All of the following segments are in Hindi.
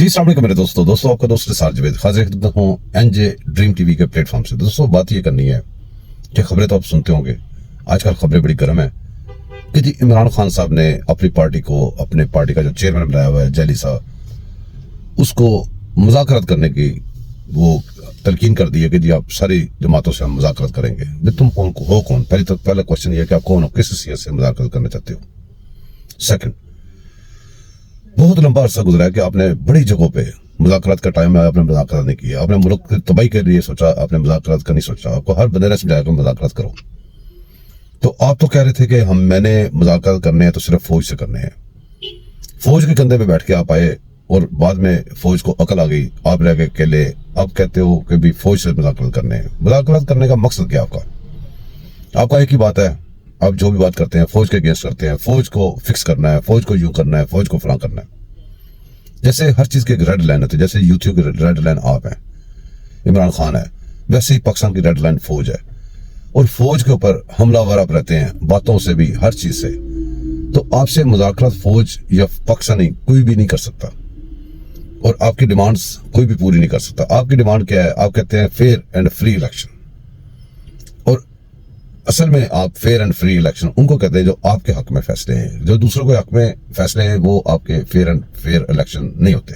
जी अस्सलाम वालेकुम मेरे दोस्तों आपका दोस्त निसार जावेद हाजिर खिदमत हूँ एनजे ड्रीम टीवी के प्लेटफॉर्म से। दोस्तों बात ये करनी है कि खबरें तो आप सुनते होंगे, आजकल खबरें बड़ी गर्म है कि जी इमरान खान साहब ने अपनी पार्टी को, अपने पार्टी का जो चेयरमैन बनाया हुआ है जैली साहब, उसको मुज़ाकरत करने की वो तलकीन कर दी है कि जी आप सारी जमातों से हम मुज़ाकरत करेंगे। भाई तुम कौन हो कौन? पहला क्वेश्चन ये है कि आप कौन हो, किस हैसियत से मुज़ाकरत करना चाहते हो। सेकंड, बहुत लंबा अरसा गुजरा है कि आपने बड़ी जगहों पे मुज़ाकरात का टाइम है, आपने मुज़ाकरात नहीं किया, आपने मुल्क की तबाही के लिए सोचा, आपने मुज़ाकरात का नहीं सोचा। आपको हर बंदे ने समझाया कि मुज़ाकरात करो, तो आप तो कह रहे थे कि मैंने मुज़ाकरात करने हैं तो सिर्फ फौज से करने हैं। फौज के कंधे पे बैठ के आप आए और बाद में फौज को अकल आ गई, आप रह गए अकेले। आप कहते हो कि भी फौज से मुज़ाकरात करने हैं। मुज़ाकरात करने का मकसद क्या आपका एक ही बात है, आप जो भी बात करते हैं फौज के अगेंस्ट करते हैं, फौज को फिक्स करना है, फौज को यूं करना है, फौज को फलां करना है। जैसे हर चीज की एक रेड लाइन होती है, जैसे यूट्यूब की रेड लाइन आप हैं, इमरान खान है, वैसे ही पाकिस्तान की रेड लाइन फौज है। और फौज के ऊपर हमलावर आप रहते हैं, बातों से भी, हर चीज से। तो आपसे मुज़ाकरात फौज या पाकिस्तानी कोई भी नहीं कर सकता, और आपकी डिमांड्स कोई भी पूरी नहीं कर सकता। आपकी डिमांड क्या है? आप कहते हैं फेयर एंड फ्री इलेक्शन, और असल में आप फेयर एंड फ्री इलेक्शन उनको कहते हैं जो आपके हक में फैसले हैं। जो दूसरों के हक में फैसले हैं वो आपके फेयर एंड फेयर इलेक्शन नहीं होते।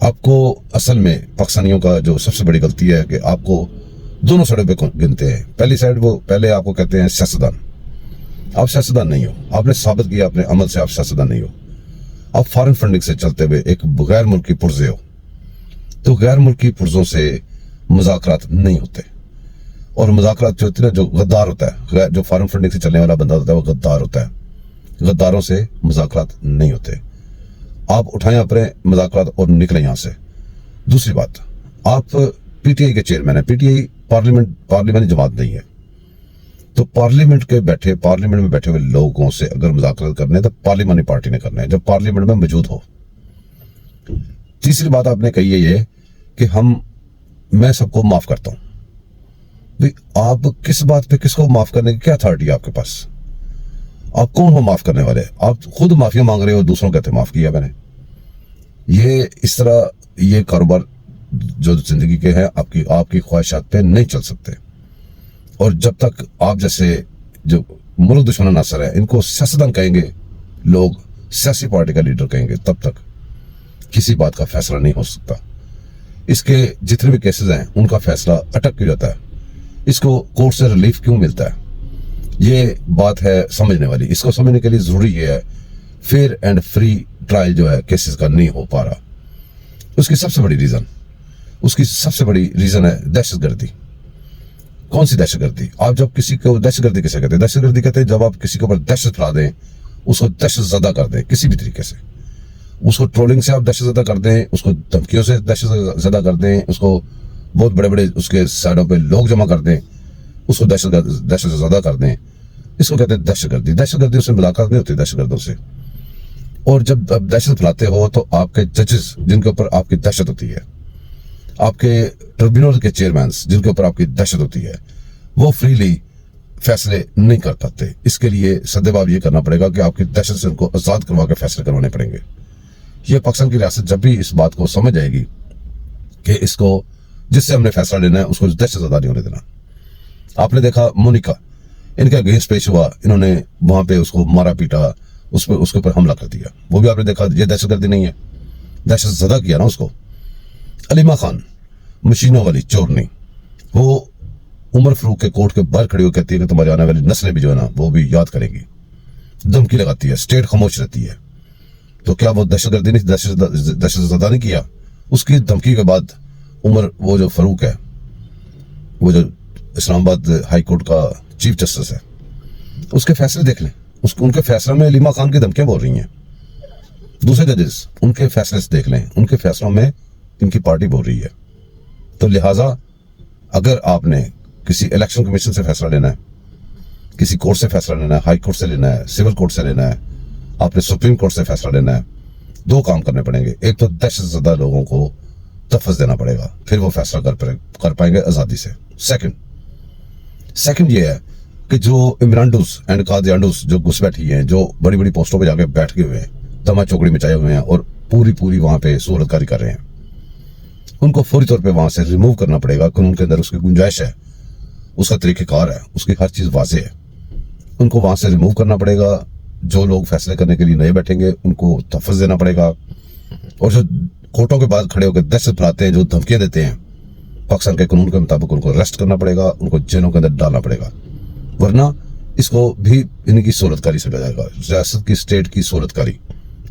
आपको असल में पाकिस्तानियों का जो सबसे बड़ी गलती है कि आपको दोनों साइडों पे गिनते हैं। पहली साइड वो पहले आपको कहते हैं सियासतदान। आप सियासतदान नहीं हो, आपने साबित किया अपने अमल से आप सियासतदान नहीं हो। आप फॉरेन फंडिंग से चलते हुए एक गैर मुल्की पुर्जे हो। तो गैर मुल्की पुर्जों से मुज़ाकरात नहीं होते, और मुज़ाकरात जो होती है ना, जो गद्दार होता है, जो फॉरेन फंडिंग से चलने वाला बंदा होता है वो गद्दार होता है। गद्दारों से मुज़ाकरात नहीं होते। आप उठाएं अपने मुज़ाकरात और निकलें यहां से। दूसरी बात, आप पीटीआई के चेयरमैन है। पीटीआई पार्लियामेंट जमात नहीं है, तो पार्लियामेंट में बैठे हुए लोगों से अगर मुज़ाकरात करने तो पार्लियामानी पार्टी ने करना है, जब पार्लियामेंट में मौजूद हो। तीसरी बात आपने कही है ये कि मैं सबको माफ करता हूं। भाई आप किस बात पे किसको माफ करने की क्या अथॉरिटी है आपके पास? आप कौन हो माफ करने वाले? आप खुद माफिया मांग रहे हो, दूसरों कहते माफ किया मैंने। ये इस तरह ये कारोबार जो जिंदगी के हैं आपकी ख्वाहिशात पे नहीं चल सकते। और जब तक आप जैसे जो मुल्क दुश्मन नासर है, इनको सियासतदान कहेंगे लोग, सियासी पार्टी का लीडर कहेंगे, तब तक किसी बात का फैसला नहीं हो सकता। इसके जितने भी केसेस हैं उनका फैसला अटक क्यों जाता है? इसको कोर्ट से रिलीफ क्यों मिलता है? ये बात है समझने वाली। इसको समझने के लिए जरूरी ये है, फेयर एंड फ्री ट्रायल जो है केसेस का नहीं हो पा रहा। उसकी सबसे बड़ी रीजन है दहशतगर्दी। कौन सी दहशतगर्दी? आप जब किसी को दहशतगर्दी किसे कहते हैं? दहशतगर्दी कहते हैं जब आप किसी के ऊपर दहशत फैला दें, उसको दहशत ज़दा कर दें किसी भी तरीके से। उसको ट्रोलिंग से आप दहशत ज़दा कर दें, उसको धमकियों से दहशत ज़दा कर दें, उसको बहुत बड़े बड़े उसके साइडों पे लोग जमा कर दें, उसको दहशत ज़दा कर दें। इसको कहते हैं दहशतगर्दी उससे मुलाकात नहीं होती दहशतगर्दों से। और जब आप दहशत फैलाते हो तो आपके जजेस जिनके ऊपर आपकी दहशत होती है, आपके ट्रिब्यूनल के चेयरमैन जिनके ऊपर आपकी दहशत होती है, वो फ्रीली फैसले नहीं कर पाते। इसके लिए सद्देबाब ये करना पड़ेगा कि आपकी दहशत से उनको आजाद करवा के फैसले करवाने पड़ेंगे। ये पाकिस्तान की रियासत जब भी इस बात को समझ आएगी कि इसको जिससे हमने फैसला लेना है उसको दहशत ज़दा नहीं होने देना। आपने देखा मोनिका, इनके अगेंस्ट पेश हुआ, इन्होंने वहां पे उसको मारा पीटा, उसके ऊपर हमला कर दिया। वो भी आपने देखा, ये दहशतगर्दी नहीं है, दहशत ज़दा किया ना उसको। अलीमा खान मशीनों वाली चोरनी, वो उमर फारूक के कोर्ट के बाहर खड़ी होकर कहती है कि तुम्हारी आने वाली नस्लें भी जो है ना वो भी याद करेंगी। धमकी लगाती है, स्टेट खामोश रहती है। तो क्या वो दहशतगर्दी नहीं, दहशत ज़दा नहीं किया? उसकी धमकी के बाद उमर, वो जो फारूक है, वो जो इस्लामाबाद हाई कोर्ट का चीफ जस्टिस है, उसके फैसले देख लें। उनके फैसलों में अलीमा खान की धमकियां बोल रही हैं। दूसरे जजेस उनके फैसले से देख लें, उनके फैसलों में इनकी पार्टी बोल रही है। तो लिहाजा अगर आपने किसी इलेक्शन कमीशन से फैसला लेना है, किसी कोर्ट से फैसला लेना है, हाई कोर्ट से लेना है, सिविल कोर्ट से लेना है, आपने सुप्रीम कोर्ट से फैसला लेना है, दो काम करने पड़ेंगे। एक तो दहशतज़दा लोगों को तफज़ देना पड़ेगा, फिर वो फैसला कर पाएंगे आज़ादी से। सेकंड ये है कि जो इमरानडूस एंड कादियानडूस जो घुस बैठी हैं, जो बड़ी बड़ी पोस्टों पे जाके बैठ गए हुए हैं, तमा चौकड़ी मचाए हुए हैं और पूरी वहां पे सूरतकारी कर रहे हैं, उनको फौरी तौर पे वहां से रिमूव करना पड़ेगा। कानून के अंदर उसकी गुंजाइश है, उसका तरीकेकार है, उसकी हर चीज वाजे है, उनको वहां से रिमूव करना पड़ेगा। जो लोग फैसले करने के लिए नहीं बैठेंगे उनको तहफ़्फ़ुज़ देना पड़ेगा, और जो कोर्टों के बाद खड़े होकर दहशत फैलाते हैं, जो धमकियां देते हैं, पाकिस्तान के कानून के मुताबिक उनको अरेस्ट करना पड़ेगा, उनको जेलों के अंदर डालना पड़ेगा, वरना इसको भी इनकी सूरतकारी समझा जाएगा। रियासत की, स्टेट की सूरतकारी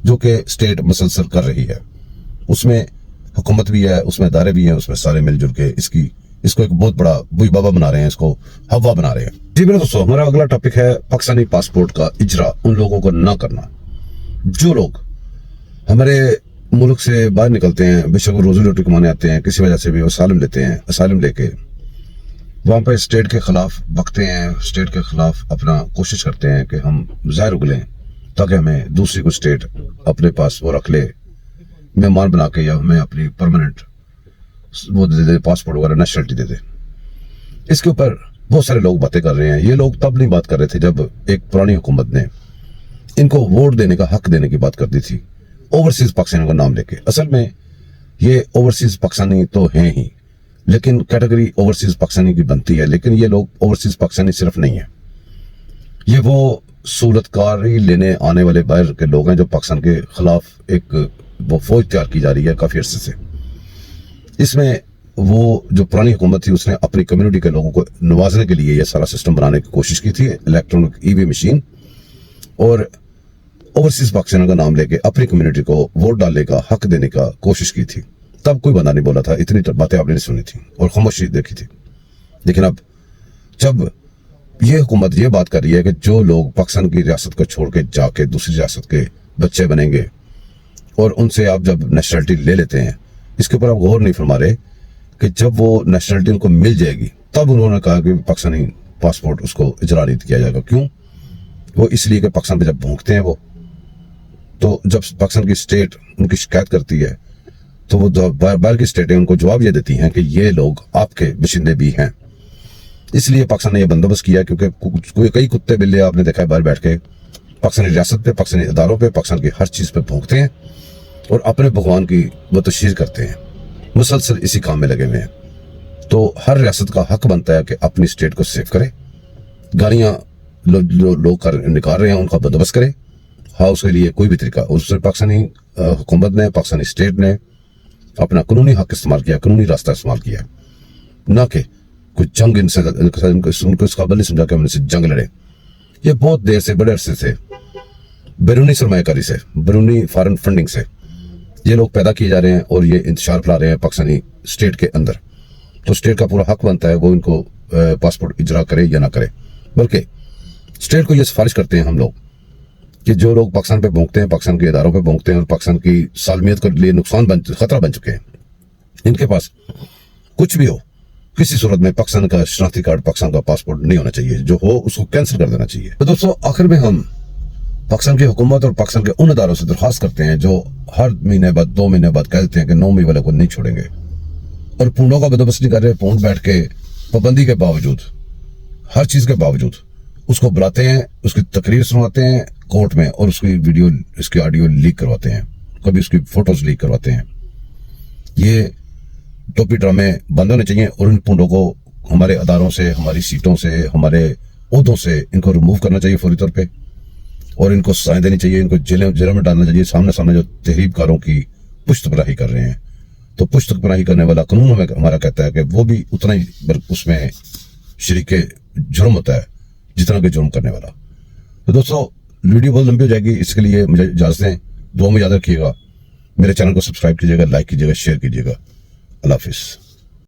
जो कि स्टेट मुसलसल कर रही है, उसमें हुकूमत भी है, उसमें अदारे भी हैं, उसमें सारे मिलजुल के इसको एक बहुत बड़ा बुई बाबा बना रहे हैं, इसको हवा बना रहे हैं। जी मेरे दोस्तों, हमारा अगला टॉपिक है पाकिस्तानी पासपोर्ट का इजरा उन लोगों को ना करना। जो लोग हमारे मुल्क से बाहर निकलते हैं, बेशक वो रोजी रोटी कमाने आते हैं, किसी वजह से भी वो असाइलम लेते हैं, असाइलम लेके वहां पर स्टेट के खिलाफ बकते हैं, स्टेट के खिलाफ अपना कोशिश करते हैं कि हम ज़ाहिर उगलें ताकि हमें दूसरी कोई स्टेट अपने पास वो रख ले, मेहमान बना के, या हमें अपनी परमानेंट वो दे दे, पासपोर्ट वगैरह, नेशनलिटी दे दे। इसके ऊपर बहुत सारे लोग बातें कर रहे हैं। ये लोग तब नहीं बात कर रहे थे जब एक पुरानी हुकूमत ने इनको वोट देने का हक देने की बात कर दी थी, ओवरसीज पाकिस्तानियों का नाम लेके। असल में ये ओवरसीज पाकिस्तानी तो हैं ही, लेकिन कैटेगरी ओवरसीज पाकिस्तानी की बनती है। लेकिन ये लोग ओवरसीज पाकिस्तानी सिर्फ नहीं है, ये वो सूरतकारी लेने आने वाले बाहर के लोग हैं जो पाकिस्तान के खिलाफ एक वो फौज तैयार की जा रही है काफी अरसे से। इसमें वो जो पुरानी हुकूमत थी उसने अपनी कम्युनिटी के लोगों को नवाजने के लिए यह सारा सिस्टम बनाने की कोशिश की थी, इलेक्ट्रॉनिक ईवी मशीन, और ओवरसीज पाकिस्तानियों का नाम लेके अपनी कम्युनिटी को वोट डालने का हक देने का कोशिश की थी। तब कोई बंदा नहीं बोला था, इतनी बातें आपने नहीं सुनी थी और खामोशी देखी थी। लेकिन अब जब ये हुकूमत ये बात कर रही है कि जो लोग पाकिस्तान की रियासत को छोड़ के जाके दूसरी रियासत के बच्चे बनेंगे और उनसे आप जब नेशनलिटी ले लेते हैं, इसके ऊपर आप गौर नहीं फरमा रहे कि जब वो नेशनलिटी उनको मिल जाएगी तब उन्होंने कहा कि पाकिस्तानी पासपोर्ट उसको इजरा नहीं किया जाएगा। क्यों? वो इसलिए कि पाकिस्तान पे जब भोंकते हैं वो, तो जब पाकिस्तान की स्टेट उनकी शिकायत करती है तो वो बाहर की स्टेटें उनको जवाब ये देती हैं कि ये लोग आपके बशिंदे भी हैं। इसलिए पाकिस्तान ने यह बंदोबस्त किया, क्योंकि कई कुत्ते बिल्ले आपने देखा है बाहर बैठ के पाकिस्तानी रियासत पे, पाकिस्तानी इदारों पे, पाकिस्तान की हर चीज पे भोंकते हैं और अपने भगवान की वो तशहीर करते हैं, मुसलसल इसी काम में लगे हुए हैं। तो हर रियासत का हक बनता है कि अपनी स्टेट को सेव करे। गाड़ियां लोग निकाल रहे हैं, उनका बंदोबस्त करे। हाँ, उसके लिए कोई भी तरीका, उससे पाकिस्तानी हुकूमत ने, पाकिस्तानी स्टेट ने अपना कानूनी हक इस्तेमाल किया, कानूनी रास्ता इस्तेमाल किया, ना कि कोई जंग इनसे उनको इस काबिल नहीं समझा कि हम इनसे जंग लड़े। ये बहुत देर से, बड़े अरसे से बैरूनी सरमायाकारी से, बैरूनी फॉरेन फंडिंग से ये लोग पैदा किए जा रहे हैं और ये इंतशार फैला रहे हैं पाकिस्तानी स्टेट के अंदर। तो स्टेट का पूरा हक बनता है वो इनको पासपोर्ट इजरा करे या ना करे। बल्कि स्टेट को ये सिफारिश करते हैं हम लोग कि जो लोग पाकिस्तान पे भोंकते हैं, पाकिस्तान के इदारों पे भोंकते हैं और पाकिस्तान की सालमियत के लिए खतरा बन चुके हैं, इनके पास कुछ भी हो, किसी सूरत में पाकिस्तान का शनाख्ती कार्ड, पाकिस्तान का पासपोर्ट नहीं होना चाहिए। जो हो उसको कैंसिल कर देना चाहिए। तो दोस्तों, आखिर में हम पाकिस्तान की हुकूमत और पाकिस्तान के उन इदारों से दरख्वास्त करते हैं जो हर महीने बाद, 2 महीने बाद कह देते हैं कि 9 मई वाले को नहीं छोड़ेंगे, और पूंडों का बंदोबस्त नहीं कर रहे। पूंड बैठ के पाबंदी के बावजूद, हर चीज के बावजूद उसको बुलाते हैं, उसकी तकरीर सुनवाते हैं कोर्ट में, और उसकी वीडियो, इसकी ऑडियो लीक करवाते हैं, कभी उसकी फोटोज लीक करवाते हैं। ये टोपी ड्रामे बंद होने चाहिए और इन पूंडों को हमारे अदारों से, हमारी सीटों से, हमारे ओहदों से इनको रिमूव करना चाहिए फौरी तौर पे, और इनको सजाएं देनी चाहिए, इनको जेल में डालना चाहिए। सामने जो तहरीबकारों की पुश्तपनाही कर रहे हैं, तो पुश्तपनाही करने वाला कानून हमारा कहता है कि वो भी उतना ही उसमें शरीके जुर्म होता है जितना कि जुर्म करने वाला। तो दोस्तों, वीडियो बहुत लंबी हो जाएगी, इसके लिए मुझे इजाजत दें। दुआ में याद रखिएगा, मेरे चैनल को सब्सक्राइब कीजिएगा, लाइक कीजिएगा, शेयर कीजिएगा। अल्लाह हाफिज़।